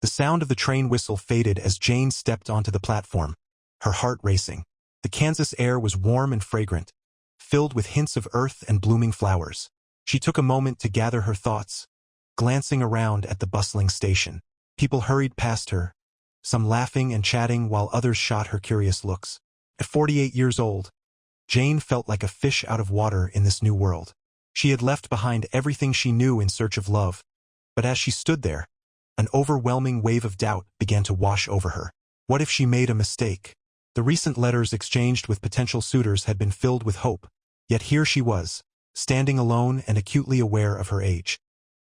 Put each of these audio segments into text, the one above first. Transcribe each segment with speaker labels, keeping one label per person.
Speaker 1: The sound of the train whistle faded as Jane stepped onto the platform, her heart racing. The Kansas air was warm and fragrant, filled with hints of earth and blooming flowers. She took a moment to gather her thoughts, glancing around at the bustling station. People hurried past her, some laughing and chatting while others shot her curious looks. At 48 years old, Jane felt like a fish out of water in this new world. She had left behind everything she knew in search of love, but as she stood there, an overwhelming wave of doubt began to wash over her. What if she made a mistake? The recent letters exchanged with potential suitors had been filled with hope, yet here she was, standing alone and acutely aware of her age.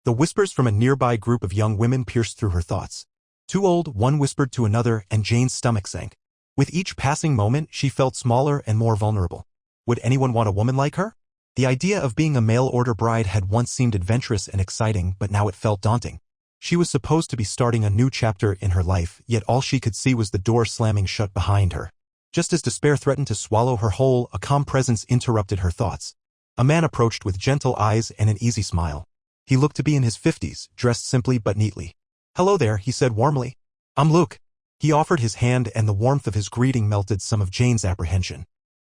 Speaker 1: The whispers from a nearby group of young women pierced through her thoughts. Too old, one whispered to another, and Jane's stomach sank. With each passing moment, she felt smaller and more vulnerable. Would anyone want a woman like her? The idea of being a mail-order bride had once seemed adventurous and exciting, but now it felt daunting. She was supposed to be starting a new chapter in her life, yet all she could see was the door slamming shut behind her. Just as despair threatened to swallow her whole, a calm presence interrupted her thoughts. A man approached with gentle eyes and an easy smile. He looked to be in his 50s, dressed simply but neatly. "Hello there," he said warmly. "I'm Luke." He offered his hand, and the warmth of his greeting melted some of Jane's apprehension.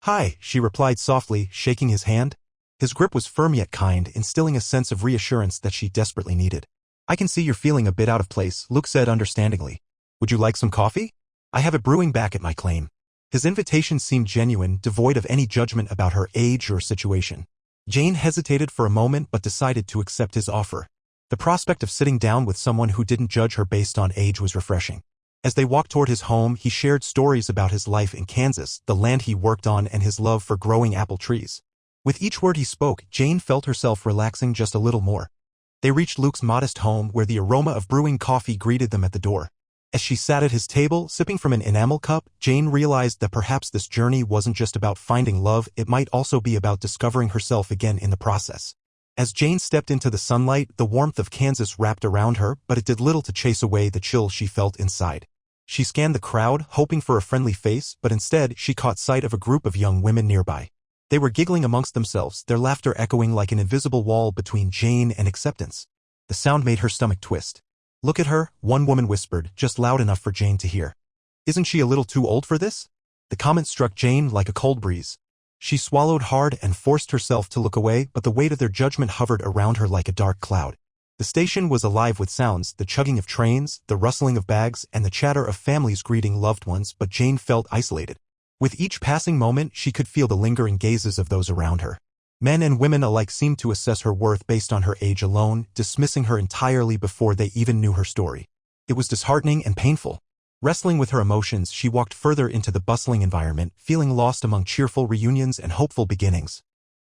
Speaker 1: "Hi," she replied softly, shaking his hand. His grip was firm yet kind, instilling a sense of reassurance that she desperately needed. "I can see you're feeling a bit out of place," Luke said understandingly. "Would you like some coffee? I have it brewing back at my claim." His invitation seemed genuine, devoid of any judgment about her age or situation. Jane hesitated for a moment but decided to accept his offer. The prospect of sitting down with someone who didn't judge her based on age was refreshing. As they walked toward his home, he shared stories about his life in Kansas, the land he worked on, and his love for growing apple trees. With each word he spoke, Jane felt herself relaxing just a little more. They reached Luke's modest home, where the aroma of brewing coffee greeted them at the door. As she sat at his table, sipping from an enamel cup, Jane realized that perhaps this journey wasn't just about finding love, it might also be about discovering herself again in the process. As Jane stepped into the sunlight, the warmth of Kansas wrapped around her, but it did little to chase away the chill she felt inside. She scanned the crowd, hoping for a friendly face, but instead she caught sight of a group of young women nearby. They were giggling amongst themselves, their laughter echoing like an invisible wall between Jane and acceptance. The sound made her stomach twist. "Look at her," one woman whispered, just loud enough for Jane to hear. "Isn't she a little too old for this?" The comment struck Jane like a cold breeze. She swallowed hard and forced herself to look away, but the weight of their judgment hovered around her like a dark cloud. The station was alive with sounds, the chugging of trains, the rustling of bags, and the chatter of families greeting loved ones, but Jane felt isolated. With each passing moment, she could feel the lingering gazes of those around her. Men and women alike seemed to assess her worth based on her age alone, dismissing her entirely before they even knew her story. It was disheartening and painful. Wrestling with her emotions, she walked further into the bustling environment, feeling lost among cheerful reunions and hopeful beginnings.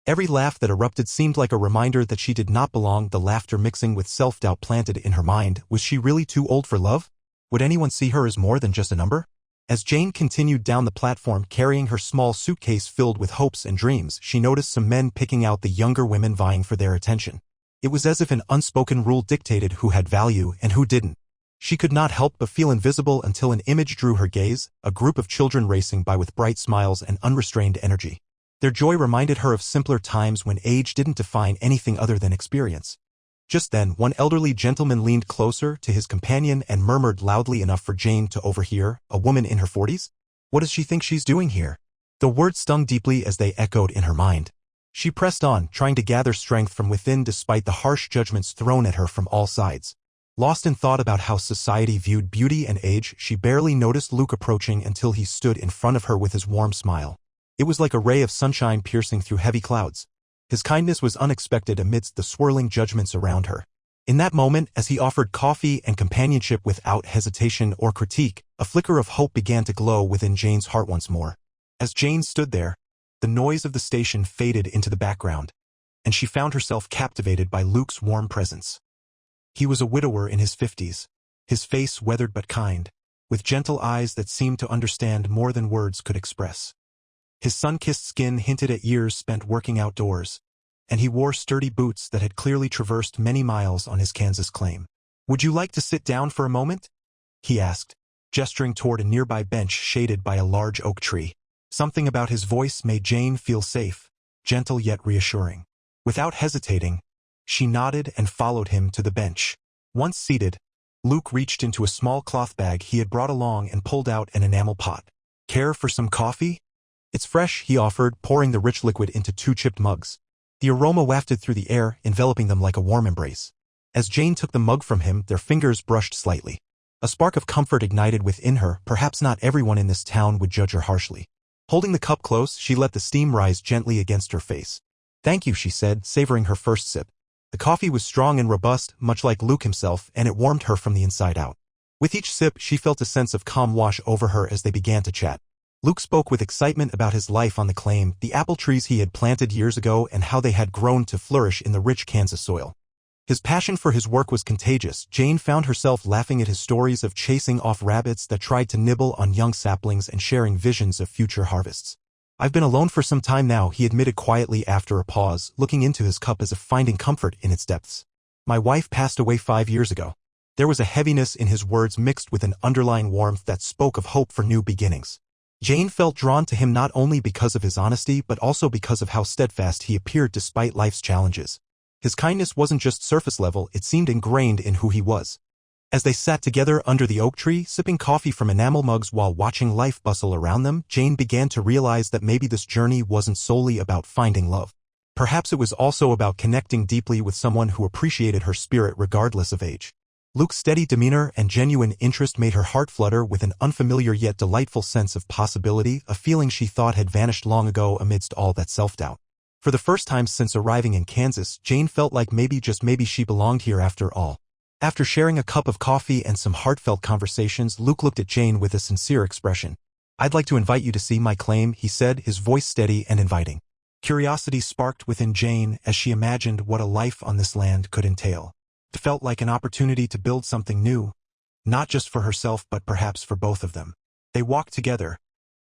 Speaker 1: Every laugh that erupted seemed like a reminder that she did not belong, the laughter mixing with self-doubt planted in her mind. Was she really too old for love? Would anyone see her as more than just a number? As Jane continued down the platform carrying her small suitcase filled with hopes and dreams, she noticed some men picking out the younger women vying for their attention. It was as if an unspoken rule dictated who had value and who didn't. She could not help but feel invisible until an image drew her gaze, a group of children racing by with bright smiles and unrestrained energy. Their joy reminded her of simpler times when age didn't define anything other than experience. Just then, one elderly gentleman leaned closer to his companion and murmured loudly enough for Jane to overhear, "A woman in her 40s? What does she think she's doing here?" The words stung deeply as they echoed in her mind. She pressed on, trying to gather strength from within despite the harsh judgments thrown at her from all sides. Lost in thought about how society viewed beauty and age, she barely noticed Luke approaching until he stood in front of her with his warm smile. It was like a ray of sunshine piercing through heavy clouds. His kindness was unexpected amidst the swirling judgments around her. In that moment, as he offered coffee and companionship without hesitation or critique, a flicker of hope began to glow within Jane's heart once more. As Jane stood there, the noise of the station faded into the background, and she found herself captivated by Luke's warm presence. He was a widower in his 50s, his face weathered but kind, with gentle eyes that seemed to understand more than words could express. His sun-kissed skin hinted at years spent working outdoors, and he wore sturdy boots that had clearly traversed many miles on his Kansas claim. "Would you like to sit down for a moment?" he asked, gesturing toward a nearby bench shaded by a large oak tree. Something about his voice made Jane feel safe, gentle yet reassuring. Without hesitating, she nodded and followed him to the bench. Once seated, Luke reached into a small cloth bag he had brought along and pulled out an enamel pot. "Care for some coffee?" "It's fresh," he offered, pouring the rich liquid into 2 chipped mugs. The aroma wafted through the air, enveloping them like a warm embrace. As Jane took the mug from him, their fingers brushed slightly. A spark of comfort ignited within her. Perhaps not everyone in this town would judge her harshly. Holding the cup close, she let the steam rise gently against her face. "Thank you," she said, savoring her first sip. The coffee was strong and robust, much like Luke himself, and it warmed her from the inside out. With each sip, she felt a sense of calm wash over her as they began to chat. Luke spoke with excitement about his life on the claim, the apple trees he had planted years ago and how they had grown to flourish in the rich Kansas soil. His passion for his work was contagious. Jane found herself laughing at his stories of chasing off rabbits that tried to nibble on young saplings and sharing visions of future harvests. "I've been alone for some time now," he admitted quietly after a pause, looking into his cup as if finding comfort in its depths. "My wife passed away 5 years ago." There was a heaviness in his words mixed with an underlying warmth that spoke of hope for new beginnings. Jane felt drawn to him not only because of his honesty but also because of how steadfast he appeared despite life's challenges. His kindness wasn't just surface level, it seemed ingrained in who he was. As they sat together under the oak tree, sipping coffee from enamel mugs while watching life bustle around them, Jane began to realize that maybe this journey wasn't solely about finding love. Perhaps it was also about connecting deeply with someone who appreciated her spirit regardless of age. Luke's steady demeanor and genuine interest made her heart flutter with an unfamiliar yet delightful sense of possibility, a feeling she thought had vanished long ago amidst all that self-doubt. For the first time since arriving in Kansas, Jane felt like maybe, just maybe, she belonged here after all. After sharing a cup of coffee and some heartfelt conversations, Luke looked at Jane with a sincere expression. "I'd like to invite you to see my claim," he said, his voice steady and inviting. Curiosity sparked within Jane as she imagined what a life on this land could entail. It felt like an opportunity to build something new, not just for herself but perhaps for both of them. They walked together,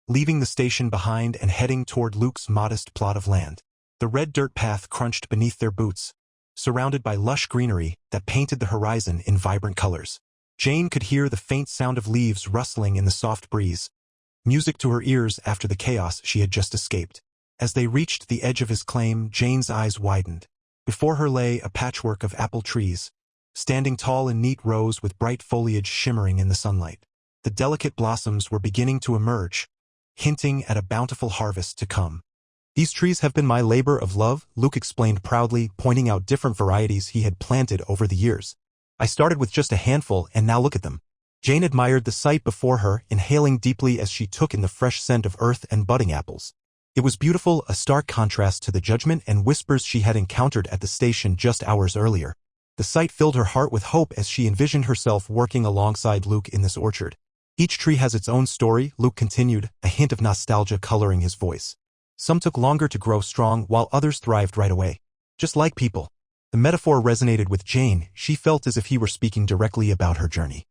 Speaker 1: leaving the station behind and heading toward Luke's modest plot of land. The red dirt path crunched beneath their boots, surrounded by lush greenery that painted the horizon in vibrant colors. Jane could hear the faint sound of leaves rustling in the soft breeze, music to her ears after the chaos she had just escaped. As they reached the edge of his claim, Jane's eyes widened. Before her lay a patchwork of apple trees, standing tall in neat rows with bright foliage shimmering in the sunlight. The delicate blossoms were beginning to emerge, hinting at a bountiful harvest to come. "These trees have been my labor of love," Luke explained proudly, pointing out different varieties he had planted over the years. "I started with just a handful, and now look at them." Jane admired the sight before her, inhaling deeply as she took in the fresh scent of earth and budding apples. It was beautiful, a stark contrast to the judgment and whispers she had encountered at the station just hours earlier. The sight filled her heart with hope as she envisioned herself working alongside Luke in this orchard. "Each tree has its own story," Luke continued, a hint of nostalgia coloring his voice. "Some took longer to grow strong, while others thrived right away. Just like people." The metaphor resonated with Jane. She felt as if he were speaking directly about her journey.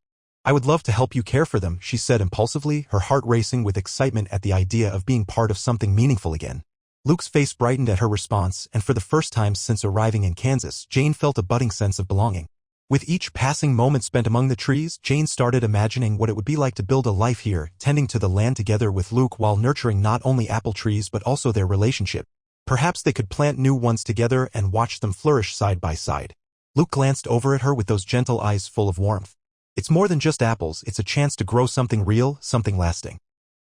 Speaker 1: "I would love to help you care for them," she said impulsively, her heart racing with excitement at the idea of being part of something meaningful again. Luke's face brightened at her response, and for the first time since arriving in Kansas, Jane felt a budding sense of belonging. With each passing moment spent among the trees, Jane started imagining what it would be like to build a life here, tending to the land together with Luke while nurturing not only apple trees but also their relationship. Perhaps they could plant new ones together and watch them flourish side by side. Luke glanced over at her with those gentle eyes full of warmth. "It's more than just apples, it's a chance to grow something real, something lasting."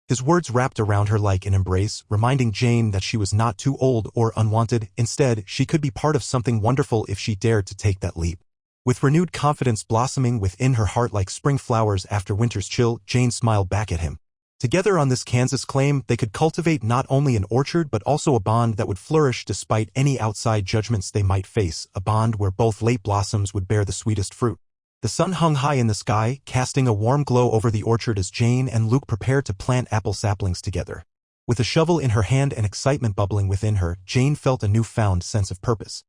Speaker 1: His words wrapped around her like an embrace, reminding Jane that she was not too old or unwanted. Instead, she could be part of something wonderful if she dared to take that leap. With renewed confidence blossoming within her heart like spring flowers after winter's chill, Jane smiled back at him. Together on this Kansas claim, they could cultivate not only an orchard but also a bond that would flourish despite any outside judgments they might face, a bond where both late blossoms would bear the sweetest fruit. The sun hung high in the sky, casting a warm glow over the orchard as Jane and Luke prepared to plant apple saplings together. With a shovel in her hand and excitement bubbling within her, Jane felt a newfound sense of purpose.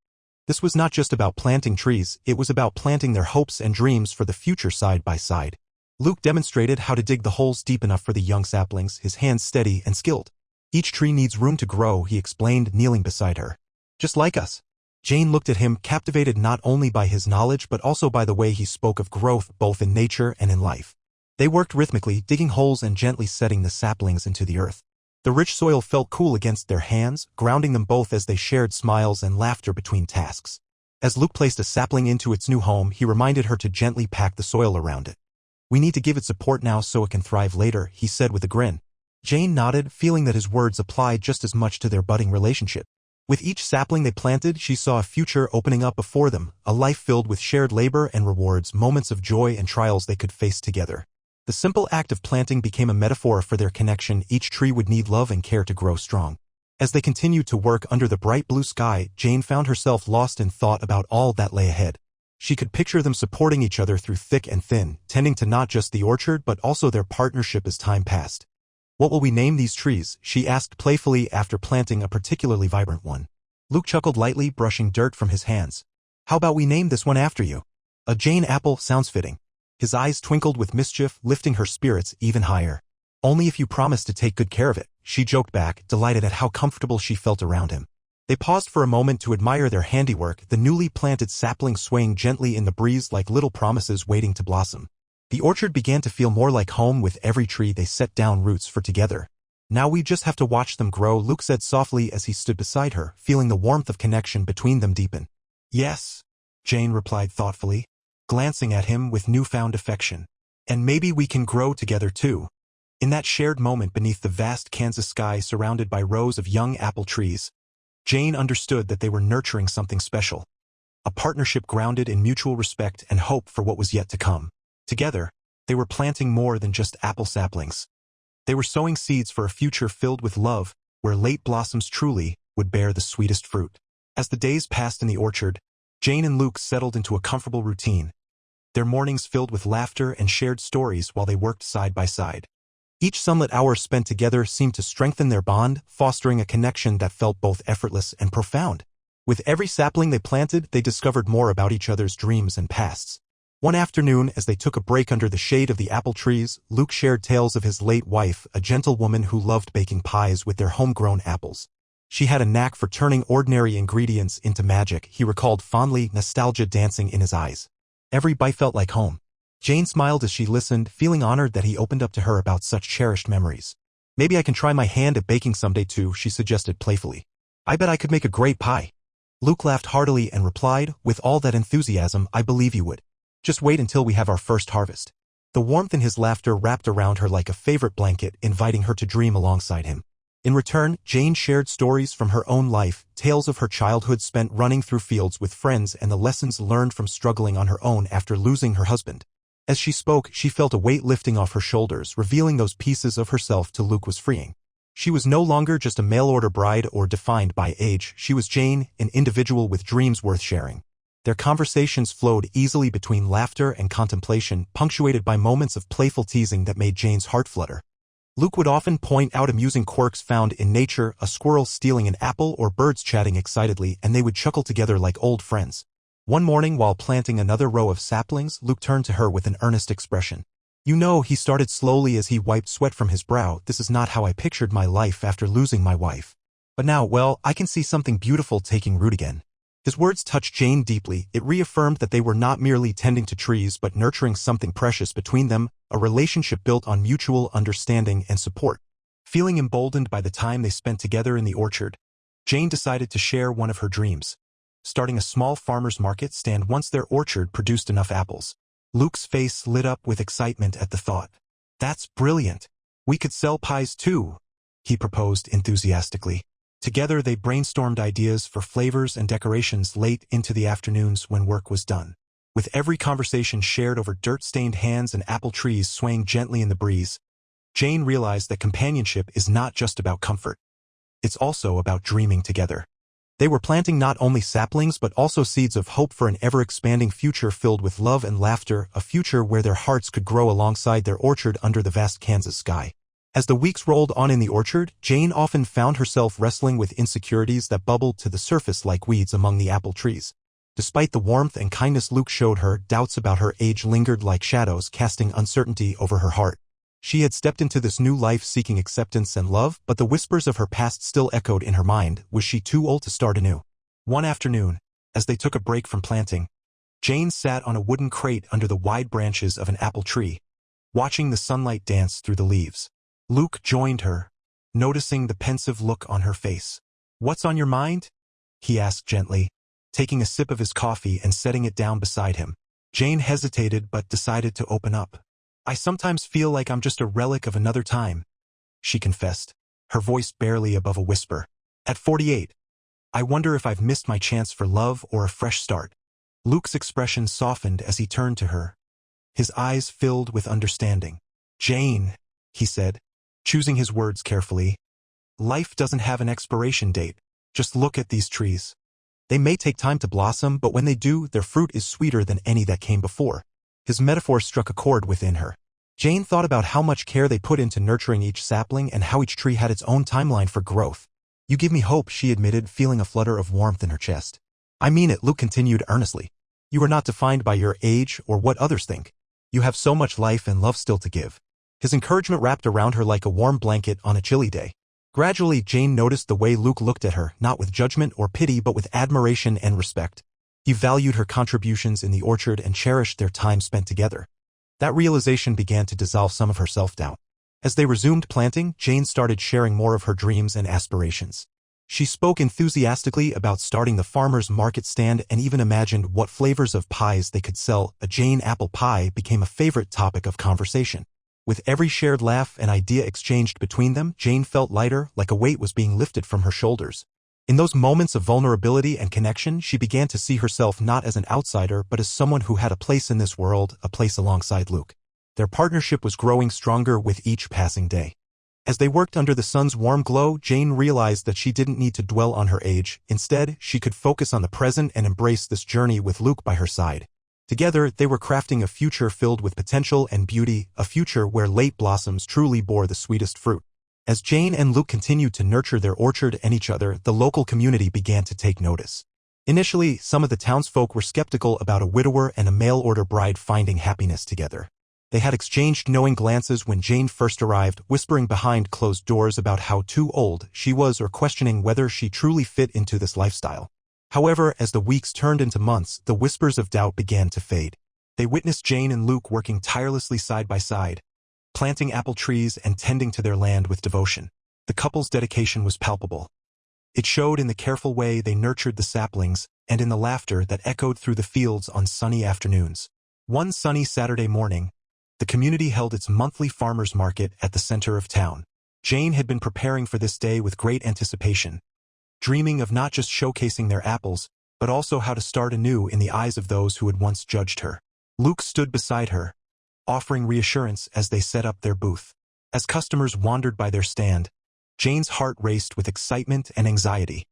Speaker 1: This was not just about planting trees, it was about planting their hopes and dreams for the future side by side. Luke demonstrated how to dig the holes deep enough for the young saplings, his hands steady and skilled. "Each tree needs room to grow," he explained, kneeling beside her. "Just like us." Jane looked at him, captivated not only by his knowledge but also by the way he spoke of growth both in nature and in life. They worked rhythmically, digging holes and gently setting the saplings into the earth. The rich soil felt cool against their hands, grounding them both as they shared smiles and laughter between tasks. As Luke placed a sapling into its new home, he reminded her to gently pack the soil around it. "We need to give it support now so it can thrive later," he said with a grin. Jane nodded, feeling that his words applied just as much to their budding relationship. With each sapling they planted, she saw a future opening up before them, a life filled with shared labor and rewards, moments of joy and trials they could face together. The simple act of planting became a metaphor for their connection. Each tree would need love and care to grow strong. As they continued to work under the bright blue sky, Jane found herself lost in thought about all that lay ahead. She could picture them supporting each other through thick and thin, tending to not just the orchard but also their partnership as time passed. "What will we name these trees?" she asked playfully after planting a particularly vibrant one. Luke chuckled lightly, brushing dirt from his hands. "How about we name this one after you? A Jane apple sounds fitting." His eyes twinkled with mischief, lifting her spirits even higher. "Only if you promise to take good care of it," she joked back, delighted at how comfortable she felt around him. They paused for a moment to admire their handiwork, the newly planted saplings swaying gently in the breeze like little promises waiting to blossom. The orchard began to feel more like home with every tree they set down roots for together. "Now we just have to watch them grow," Luke said softly as he stood beside her, feeling the warmth of connection between them deepen. "Yes," Jane replied thoughtfully, glancing at him with newfound affection. "And maybe we can grow together too." In that shared moment beneath the vast Kansas sky surrounded by rows of young apple trees, Jane understood that they were nurturing something special. A partnership grounded in mutual respect and hope for what was yet to come. Together, they were planting more than just apple saplings. They were sowing seeds for a future filled with love, where late blossoms truly would bear the sweetest fruit. As the days passed in the orchard, Jane and Luke settled into a comfortable routine, their mornings filled with laughter and shared stories while they worked side by side. Each sunlit hour spent together seemed to strengthen their bond, fostering a connection that felt both effortless and profound. With every sapling they planted, they discovered more about each other's dreams and pasts. One afternoon, as they took a break under the shade of the apple trees, Luke shared tales of his late wife, a gentle woman who loved baking pies with their homegrown apples. She had a knack for turning ordinary ingredients into magic, he recalled fondly, nostalgia dancing in his eyes. Every bite felt like home. Jane smiled as she listened, feeling honored that he opened up to her about such cherished memories. "Maybe I can try my hand at baking someday too," she suggested playfully. "I bet I could make a great pie." Luke laughed heartily and replied, with all that enthusiasm, "I believe you would. Just wait until we have our first harvest." The warmth in his laughter wrapped around her like a favorite blanket, inviting her to dream alongside him. In return, Jane shared stories from her own life, tales of her childhood spent running through fields with friends and the lessons learned from struggling on her own after losing her husband. As she spoke, she felt a weight lifting off her shoulders, revealing those pieces of herself to Luke was freeing. She was no longer just a mail-order bride or defined by age. She was Jane, an individual with dreams worth sharing. Their conversations flowed easily between laughter and contemplation, punctuated by moments of playful teasing that made Jane's heart flutter. Luke would often point out amusing quirks found in nature, a squirrel stealing an apple or birds chatting excitedly, and they would chuckle together like old friends. One morning, while planting another row of saplings, Luke turned to her with an earnest expression. "You know," he started slowly as he wiped sweat from his brow, "this is not how I pictured my life after losing my wife. But now, well, I can see something beautiful taking root again." His words touched Jane deeply. It reaffirmed that they were not merely tending to trees but nurturing something precious between them, a relationship built on mutual understanding and support. Feeling emboldened by the time they spent together in the orchard, Jane decided to share one of her dreams, starting a small farmer's market stand once their orchard produced enough apples. Luke's face lit up with excitement at the thought. "That's brilliant. We could sell pies too," he proposed enthusiastically. Together they brainstormed ideas for flavors and decorations late into the afternoons when work was done. With every conversation shared over dirt-stained hands and apple trees swaying gently in the breeze, Jane realized that companionship is not just about comfort. It's also about dreaming together. They were planting not only saplings but also seeds of hope for an ever-expanding future filled with love and laughter, a future where their hearts could grow alongside their orchard under the vast Kansas sky. As the weeks rolled on in the orchard, Jane often found herself wrestling with insecurities that bubbled to the surface like weeds among the apple trees. Despite the warmth and kindness Luke showed her, doubts about her age lingered like shadows, casting uncertainty over her heart. She had stepped into this new life seeking acceptance and love, but the whispers of her past still echoed in her mind. Was she too old to start anew? One afternoon, as they took a break from planting, Jane sat on a wooden crate under the wide branches of an apple tree, watching the sunlight dance through the leaves. Luke joined her, noticing the pensive look on her face. "What's on your mind?" he asked gently. taking a sip of his coffee and setting it down beside him. Jane hesitated but decided to open up. "I sometimes feel like I'm just a relic of another time," she confessed, her voice barely above a whisper. "At 48, I wonder if I've missed my chance for love or a fresh start." Luke's expression softened as he turned to her, his eyes filled with understanding. "Jane," he said, choosing his words carefully, "life doesn't have an expiration date. Just look at these trees. They may take time to blossom, but when they do, their fruit is sweeter than any that came before." His metaphor struck a chord within her. Jane thought about how much care they put into nurturing each sapling and how each tree had its own timeline for growth. "You give me hope," she admitted, feeling a flutter of warmth in her chest. "I mean it," Luke continued earnestly. "You are not defined by your age or what others think. You have so much life and love still to give." His encouragement wrapped around her like a warm blanket on a chilly day. Gradually, Jane noticed the way Luke looked at her, not with judgment or pity but with admiration and respect. He valued her contributions in the orchard and cherished their time spent together. That realization began to dissolve some of her self-doubt. As they resumed planting, Jane started sharing more of her dreams and aspirations. She spoke enthusiastically about starting the farmer's market stand and even imagined what flavors of pies they could sell. A Jane apple pie became a favorite topic of conversation. With every shared laugh and idea exchanged between them, Jane felt lighter, like a weight was being lifted from her shoulders. In those moments of vulnerability and connection, she began to see herself not as an outsider but as someone who had a place in this world, a place alongside Luke. Their partnership was growing stronger with each passing day. As they worked under the sun's warm glow, Jane realized that she didn't need to dwell on her age. Instead, she could focus on the present and embrace this journey with Luke by her side. Together, they were crafting a future filled with potential and beauty, a future where late blossoms truly bore the sweetest fruit. As Jane and Luke continued to nurture their orchard and each other, the local community began to take notice. Initially, some of the townsfolk were skeptical about a widower and a mail-order bride finding happiness together. They had exchanged knowing glances when Jane first arrived, whispering behind closed doors about how too old she was or questioning whether she truly fit into this lifestyle. However, as the weeks turned into months, the whispers of doubt began to fade. They witnessed Jane and Luke working tirelessly side by side, planting apple trees and tending to their land with devotion. The couple's dedication was palpable. It showed in the careful way they nurtured the saplings and in the laughter that echoed through the fields on sunny afternoons. One sunny Saturday morning, the community held its monthly farmers' market at the center of town. Jane had been preparing for this day with great anticipation, dreaming of not just showcasing their apples, but also how to start anew in the eyes of those who had once judged her. Luke stood beside her, offering reassurance as they set up their booth. As customers wandered by their stand, Jane's heart raced with excitement and anxiety.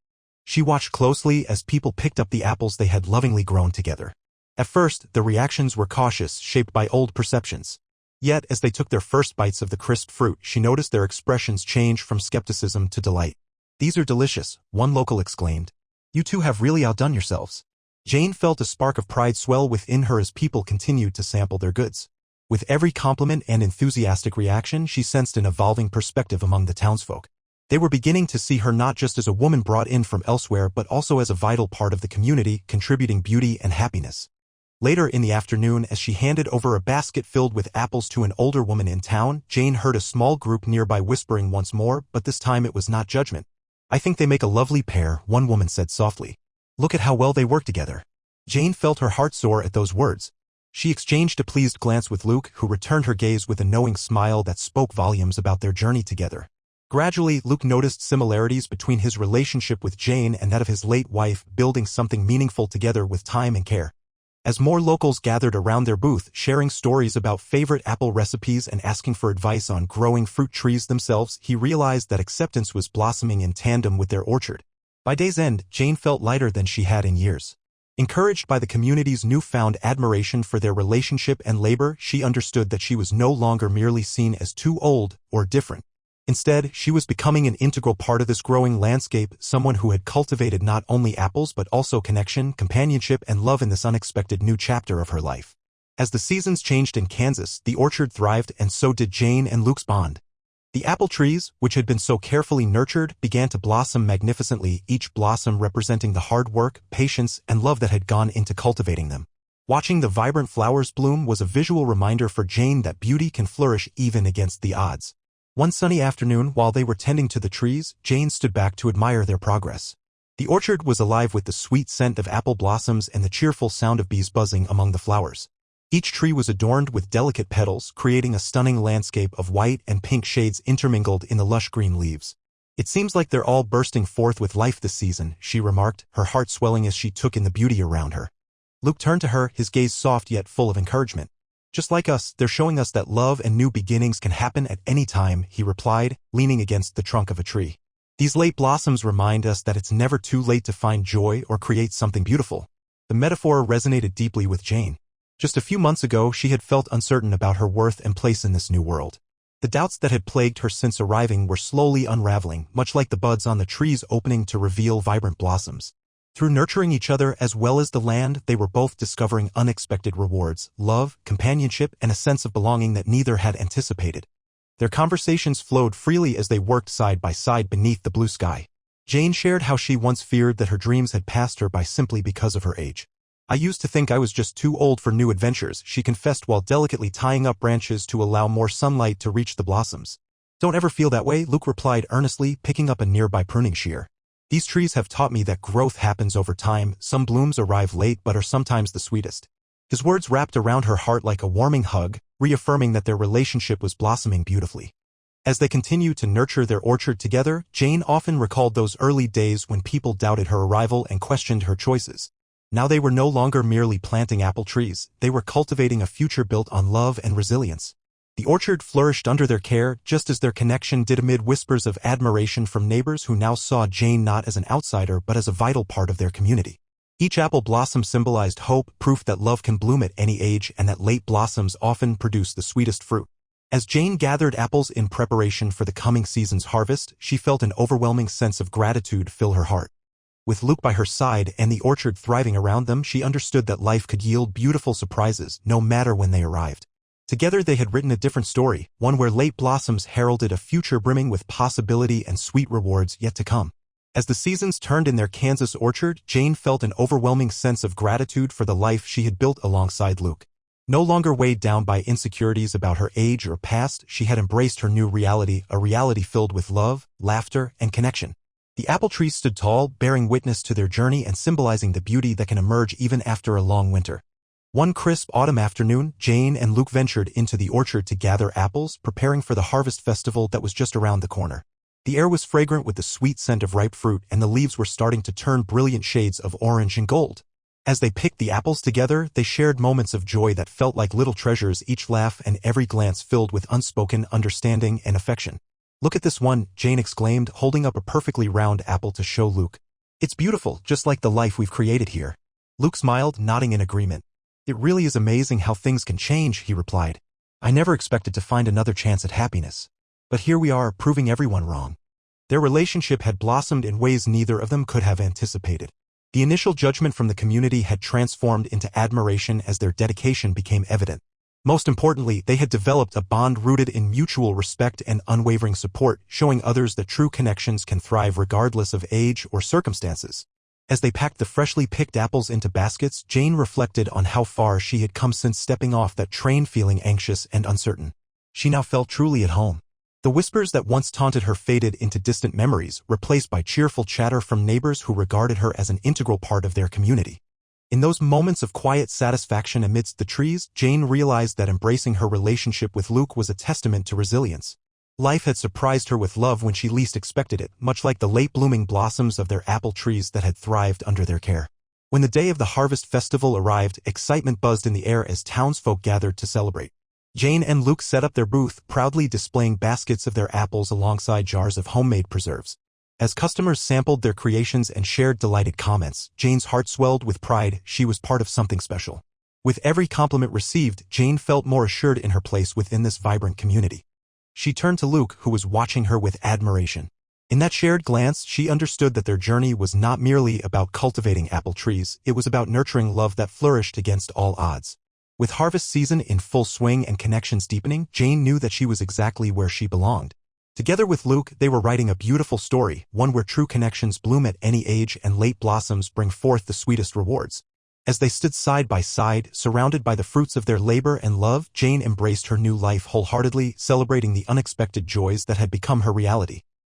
Speaker 1: She watched closely as people picked up the apples they had lovingly grown together. At first, the reactions were cautious, shaped by old perceptions. Yet, as they took their first bites of the crisp fruit, she noticed their expressions change from skepticism to delight. "These are delicious," one local exclaimed. "You two have really outdone yourselves." Jane felt a spark of pride swell within her as people continued to sample their goods. With every compliment and enthusiastic reaction, she sensed an evolving perspective among the townsfolk. They were beginning to see her not just as a woman brought in from elsewhere but also as a vital part of the community, contributing beauty and happiness. Later in the afternoon, as she handed over a basket filled with apples to an older woman in town, Jane heard a small group nearby whispering once more, but this time it was not judgment. "I think they make a lovely pair," one woman said softly. "Look at how well they work together." Jane felt her heart soar at those words. She exchanged a pleased glance with Luke, who returned her gaze with a knowing smile that spoke volumes about their journey together. Gradually, Luke noticed similarities between his relationship with Jane and that of his late wife, building something meaningful together with time and care. As more locals gathered around their booth, sharing stories about favorite apple recipes and asking for advice on growing fruit trees themselves, he realized that acceptance was blossoming in tandem with their orchard. By day's end, Jane felt lighter than she had in years. Encouraged by the community's newfound admiration for their relationship and labor, she understood that she was no longer merely seen as too old or different. Instead, she was becoming an integral part of this growing landscape, someone who had cultivated not only apples but also connection, companionship, and love in this unexpected new chapter of her life. As the seasons changed in Kansas, the orchard thrived, and so did Jane and Luke's bond. The apple trees, which had been so carefully nurtured, began to blossom magnificently, each blossom representing the hard work, patience, and love that had gone into cultivating them. Watching the vibrant flowers bloom was a visual reminder for Jane that beauty can flourish even against the odds. One sunny afternoon, while they were tending to the trees, Jane stood back to admire their progress. The orchard was alive with the sweet scent of apple blossoms and the cheerful sound of bees buzzing among the flowers. Each tree was adorned with delicate petals, creating a stunning landscape of white and pink shades intermingled in the lush green leaves. "It seems like they're all bursting forth with life this season," she remarked, her heart swelling as she took in the beauty around her. Luke turned to her, his gaze soft yet full of encouragement. "Just like us, they're showing us that love and new beginnings can happen at any time," he replied, leaning against the trunk of a tree. "These late blossoms remind us that it's never too late to find joy or create something beautiful." The metaphor resonated deeply with Jane. Just a few months ago, she had felt uncertain about her worth and place in this new world. The doubts that had plagued her since arriving were slowly unraveling, much like the buds on the trees opening to reveal vibrant blossoms. Through nurturing each other as well as the land, they were both discovering unexpected rewards, love, companionship, and a sense of belonging that neither had anticipated. Their conversations flowed freely as they worked side by side beneath the blue sky. Jane shared how she once feared that her dreams had passed her by simply because of her age. "I used to think I was just too old for new adventures," she confessed while delicately tying up branches to allow more sunlight to reach the blossoms. "Don't ever feel that way," Luke replied earnestly, picking up a nearby pruning shear. "These trees have taught me that growth happens over time. Some blooms arrive late but are sometimes the sweetest." His words wrapped around her heart like a warming hug, reaffirming that their relationship was blossoming beautifully. As they continued to nurture their orchard together, Jane often recalled those early days when people doubted her arrival and questioned her choices. Now they were no longer merely planting apple trees, they were cultivating a future built on love and resilience. The orchard flourished under their care, just as their connection did amid whispers of admiration from neighbors who now saw Jane not as an outsider but as a vital part of their community. Each apple blossom symbolized hope, proof that love can bloom at any age and that late blossoms often produce the sweetest fruit. As Jane gathered apples in preparation for the coming season's harvest, she felt an overwhelming sense of gratitude fill her heart. With Luke by her side and the orchard thriving around them, she understood that life could yield beautiful surprises, no matter when they arrived. Together they had written a different story, one where late blossoms heralded a future brimming with possibility and sweet rewards yet to come. As the seasons turned in their Kansas orchard, Jane felt an overwhelming sense of gratitude for the life she had built alongside Luke. No longer weighed down by insecurities about her age or past, she had embraced her new reality, a reality filled with love, laughter, and connection. The apple trees stood tall, bearing witness to their journey and symbolizing the beauty that can emerge even after a long winter. One crisp autumn afternoon, Jane and Luke ventured into the orchard to gather apples, preparing for the harvest festival that was just around the corner. The air was fragrant with the sweet scent of ripe fruit, and the leaves were starting to turn brilliant shades of orange and gold. As they picked the apples together, they shared moments of joy that felt like little treasures, each laugh and every glance filled with unspoken understanding and affection. "Look at this one," Jane exclaimed, holding up a perfectly round apple to show Luke. "It's beautiful, just like the life we've created here." Luke smiled, nodding in agreement. "It really is amazing how things can change," he replied. "I never expected to find another chance at happiness. But here we are, proving everyone wrong." Their relationship had blossomed in ways neither of them could have anticipated. The initial judgment from the community had transformed into admiration as their dedication became evident. Most importantly, they had developed a bond rooted in mutual respect and unwavering support, showing others that true connections can thrive regardless of age or circumstances. As they packed the freshly picked apples into baskets, Jane reflected on how far she had come since stepping off that train feeling anxious and uncertain. She now felt truly at home. The whispers that once taunted her faded into distant memories, replaced by cheerful chatter from neighbors who regarded her as an integral part of their community. In those moments of quiet satisfaction amidst the trees, Jane realized that embracing her relationship with Luke was a testament to resilience. Life had surprised her with love when she least expected it, much like the late-blooming blossoms of their apple trees that had thrived under their care. When the day of the harvest festival arrived, excitement buzzed in the air as townsfolk gathered to celebrate. Jane and Luke set up their booth, proudly displaying baskets of their apples alongside jars of homemade preserves. As customers sampled their creations and shared delighted comments, Jane's heart swelled with pride. She was part of something special. With every compliment received, Jane felt more assured in her place within this vibrant community. She turned to Luke, who was watching her with admiration. In that shared glance, she understood that their journey was not merely about cultivating apple trees, it was about nurturing love that flourished against all odds. With harvest season in full swing and connections deepening, Jane knew that she was exactly where she belonged. Together with Luke, they were writing a beautiful story, one where true connections bloom at any age and late blossoms bring forth the sweetest rewards. As they stood side by side, surrounded by the fruits of their labor and love, Jane embraced her new life wholeheartedly, celebrating the unexpected joys that had become her reality.